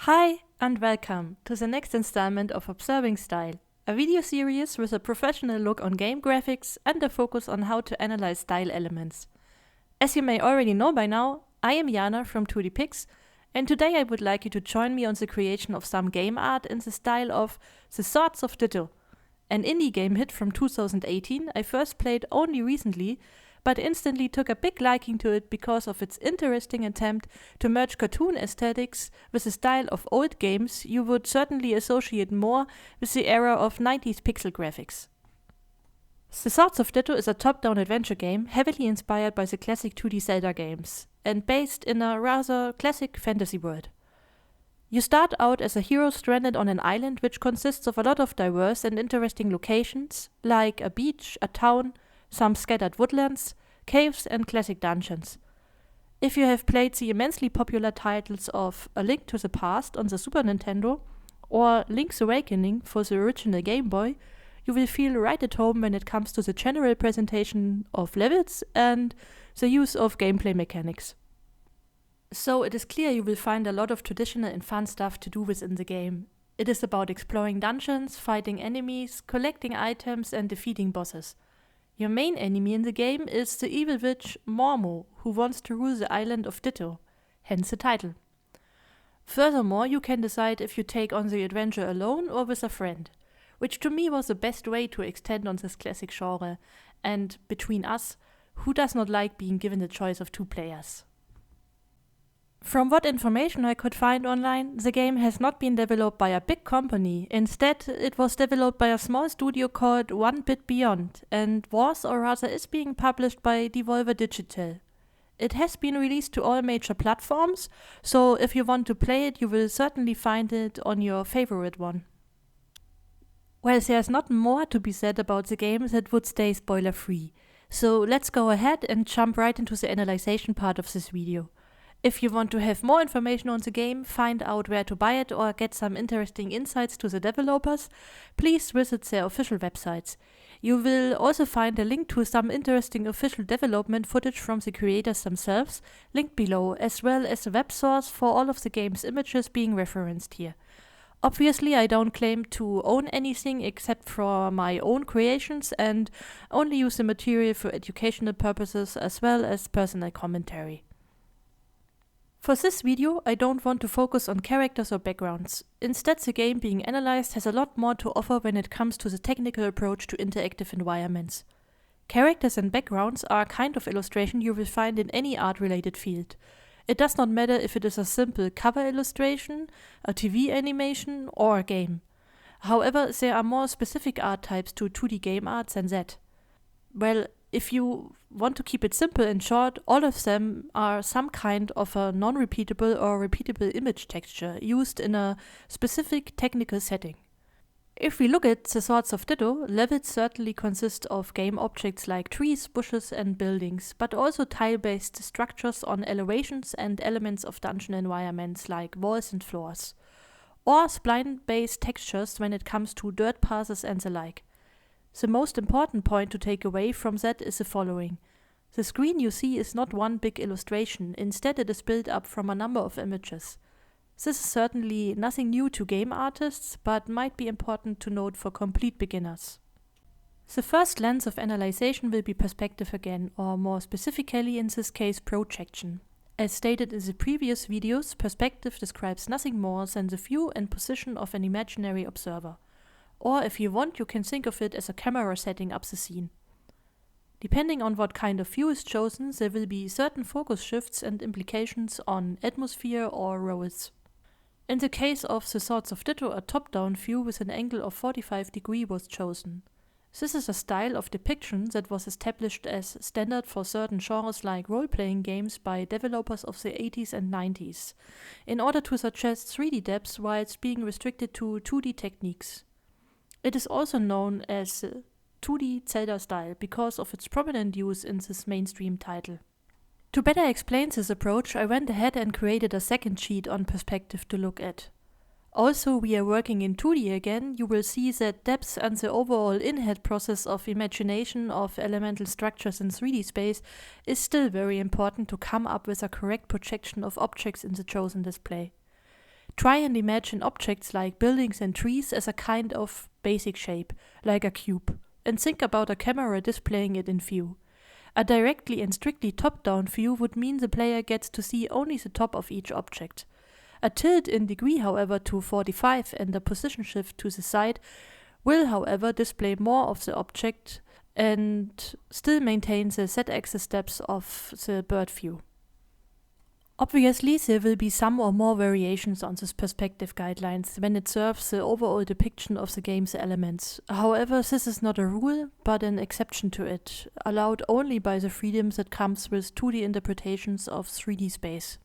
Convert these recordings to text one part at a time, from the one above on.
Hi and welcome to the next installment of Observing Style, a video series with a professional look on game graphics and a focus on how to analyze style elements. As you may already know by now, I am Jana from 2D Pix, and today I would like you to join me on the creation of some game art in the style of The Swords of Ditto, an indie game hit from 2018 I first played only recently, but instantly took a big liking to it because of its interesting attempt to merge cartoon aesthetics with the style of old games you would certainly associate more with the era of 90s pixel graphics. The Swords of Ditto is a top-down adventure game heavily inspired by the classic 2D Zelda games, and based in a rather classic fantasy world. You start out as a hero stranded on an island which consists of a lot of diverse and interesting locations, like a beach, a town, some scattered woodlands, caves and classic dungeons. If you have played the immensely popular titles of A Link to the Past on the Super Nintendo or Link's Awakening for the original Game Boy, you will feel right at home when it comes to the general presentation of levels and the use of gameplay mechanics. So it is clear you will find a lot of traditional and fun stuff to do within the game. It is about exploring dungeons, fighting enemies, collecting items and defeating bosses. Your main enemy in the game is the evil witch Mormo, who wants to rule the island of Ditto, hence the title. Furthermore, you can decide if you take on the adventure alone or with a friend, which to me was the best way to extend on this classic genre, and between us, who does not like being given the choice of two players? From what information I could find online, the game has not been developed by a big company. Instead, it was developed by a small studio called One Bit Beyond and was, or rather is being published by Devolver Digital. It has been released to all major platforms, so if you want to play it, you will certainly find it on your favorite one. Well, there's not more to be said about the game that would stay spoiler-free. So let's go ahead and jump right into the analyzation part of this video. If you want to have more information on the game, find out where to buy it or get some interesting insights to the developers, please visit their official websites. You will also find a link to some interesting official development footage from the creators themselves, linked below, as well as a web source for all of the game's images being referenced here. Obviously, I don't claim to own anything except for my own creations and only use the material for educational purposes as well as personal commentary. For this video, I don't want to focus on characters or backgrounds. Instead, the game being analyzed has a lot more to offer when it comes to the technical approach to interactive environments. Characters and backgrounds are a kind of illustration you will find in any art-related field. It does not matter if it is a simple cover illustration, a TV animation, or a game. However, there are more specific art types to 2D game art than that. Well, if you want to keep it simple and short, all of them are some kind of a non-repeatable or repeatable image texture used in a specific technical setting. If we look at the Swords of Ditto, levels certainly consist of game objects like trees, bushes and buildings, but also tile-based structures on elevations and elements of dungeon environments like walls and floors, or spline-based textures when it comes to dirt paths and the like. The most important point to take away from that is the following. The screen you see is not one big illustration, instead it is built up from a number of images. This is certainly nothing new to game artists, but might be important to note for complete beginners. The first lens of analyzation will be perspective again, or more specifically in this case projection. As stated in the previous videos, perspective describes nothing more than the view and position of an imaginary observer. Or if you want, you can think of it as a camera setting up the scene. Depending on what kind of view is chosen, there will be certain focus shifts and implications on atmosphere or roles. In the case of the Swords of Ditto, a top-down view with an angle of 45 degrees was chosen. This is a style of depiction that was established as standard for certain genres like role-playing games by developers of the 80s and 90s, in order to suggest 3D depth whilst being restricted to 2D techniques. It is also known as 2D Zelda style because of its prominent use in this mainstream title. To better explain this approach, I went ahead and created a second sheet on perspective to look at. Also, we are working in 2D again. You will see that depth and the overall in-head process of imagination of elemental structures in 3D space is still very important to come up with a correct projection of objects in the chosen display. Try and imagine objects like buildings and trees as a kind of basic shape, like a cube, and think about a camera displaying it in view. A directly and strictly top-down view would mean the player gets to see only the top of each object. A tilt in degree, however, to 45 and a position shift to the side will, however, display more of the object and still maintain the z-axis steps of the bird view. Obviously, there will be some or more variations on this perspective guidelines when it serves the overall depiction of the game's elements. However, this is not a rule, but an exception to it, allowed only by the freedom that comes with 2D interpretations of 3D space.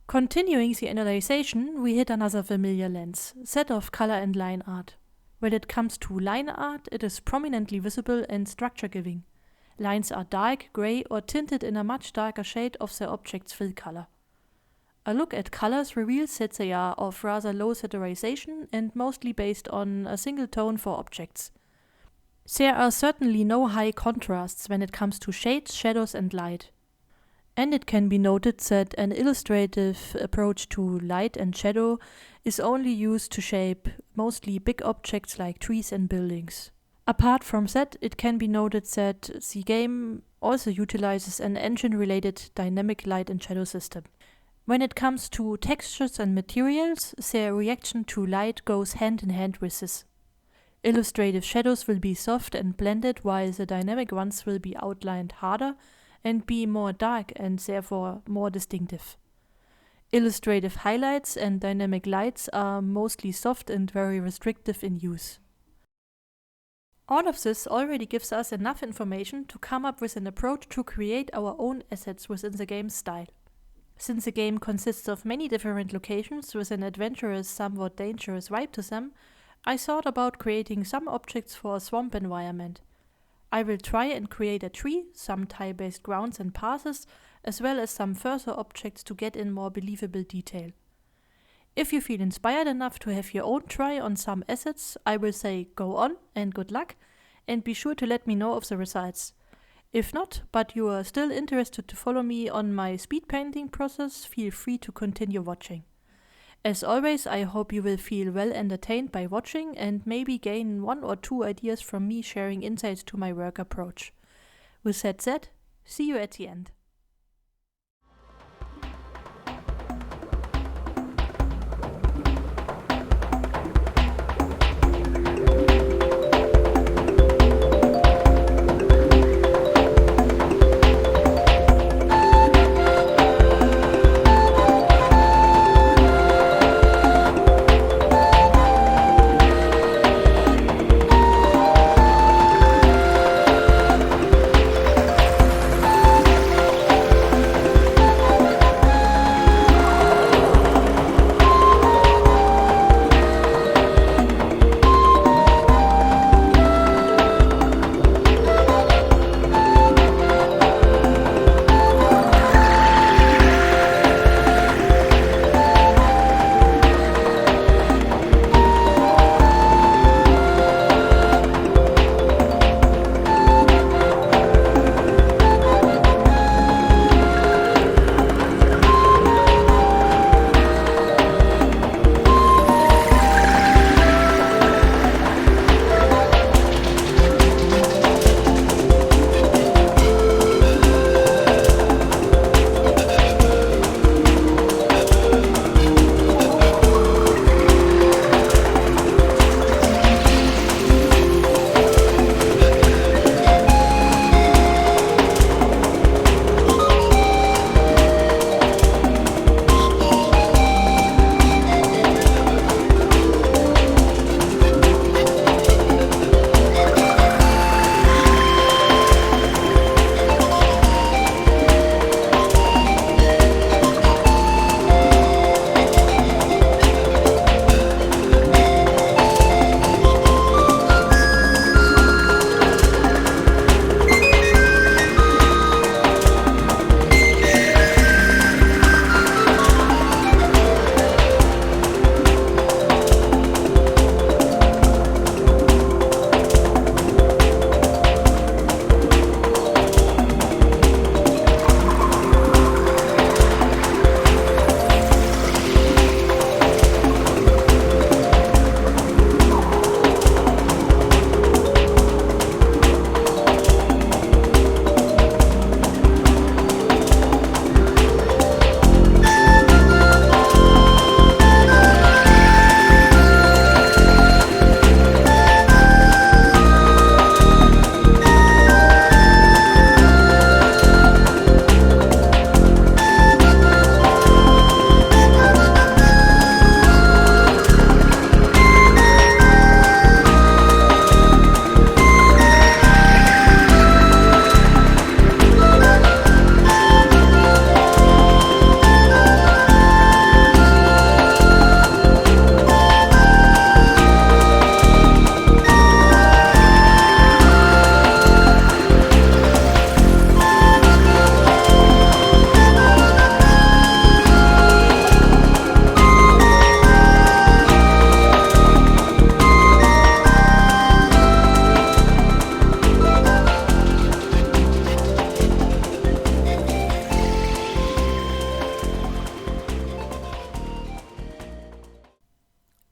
Continuing the analyzation, we hit another familiar lens, that of color and line art. When it comes to line art, it is prominently visible and structure-giving. Lines are dark, grey or tinted in a much darker shade of their object's fill color. A look at colors reveals that they are of rather low saturation and mostly based on a single tone for objects. There are certainly no high contrasts when it comes to shades, shadows and light. And it can be noted that an illustrative approach to light and shadow is only used to shape mostly big objects like trees and buildings. Apart from that, it can be noted that the game also utilizes an engine-related dynamic light and shadow system. When it comes to textures and materials, their reaction to light goes hand in hand with this. Illustrative shadows will be soft and blended, while the dynamic ones will be outlined harder and be more dark and therefore more distinctive. Illustrative highlights and dynamic lights are mostly soft and very restrictive in use. All of this already gives us enough information to come up with an approach to create our own assets within the game's style. Since the game consists of many different locations with an adventurous, somewhat dangerous vibe to them, I thought about creating some objects for a swamp environment. I will try and create a tree, some tile-based grounds and paths, as well as some further objects to get in more believable detail. If you feel inspired enough to have your own try on some assets, I will say go on and good luck, and be sure to let me know of the results. If not, but you are still interested to follow me on my speed painting process, feel free to continue watching. As always, I hope you will feel well entertained by watching and maybe gain 1 or 2 ideas from me sharing insights to my work approach. With that said, see you at the end.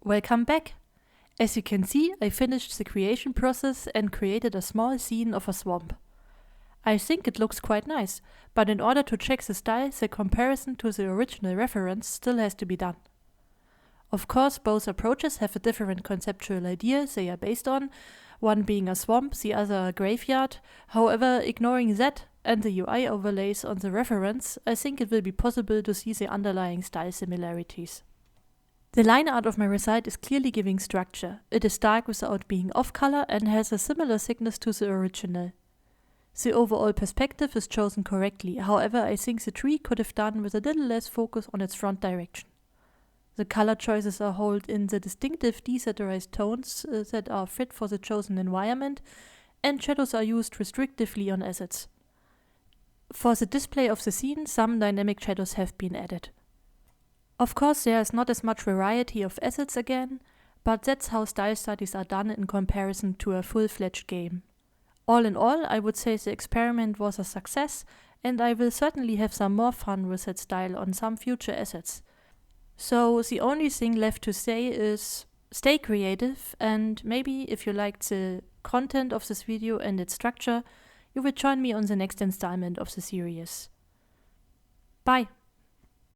Welcome back! As you can see, I finished the creation process and created a small scene of a swamp. I think it looks quite nice, but in order to check the style, the comparison to the original reference still has to be done. Of course, both approaches have a different conceptual idea they are based on, one being a swamp, the other a graveyard. However, ignoring that and the UI overlays on the reference, I think it will be possible to see the underlying style similarities. The line art of my result is clearly giving structure. It is dark without being off-color and has a similar thickness to the original. The overall perspective is chosen correctly, however I think the tree could have done with a little less focus on its front direction. The color choices are held in the distinctive desaturized tones that are fit for the chosen environment, and shadows are used restrictively on assets. For the display of the scene, some dynamic shadows have been added. Of course, there is not as much variety of assets again, but that's how style studies are done in comparison to a full-fledged game. All in all, I would say the experiment was a success, and I will certainly have some more fun with that style on some future assets. So the only thing left to say is stay creative, and maybe if you liked the content of this video and its structure, you will join me on the next installment of the series. Bye!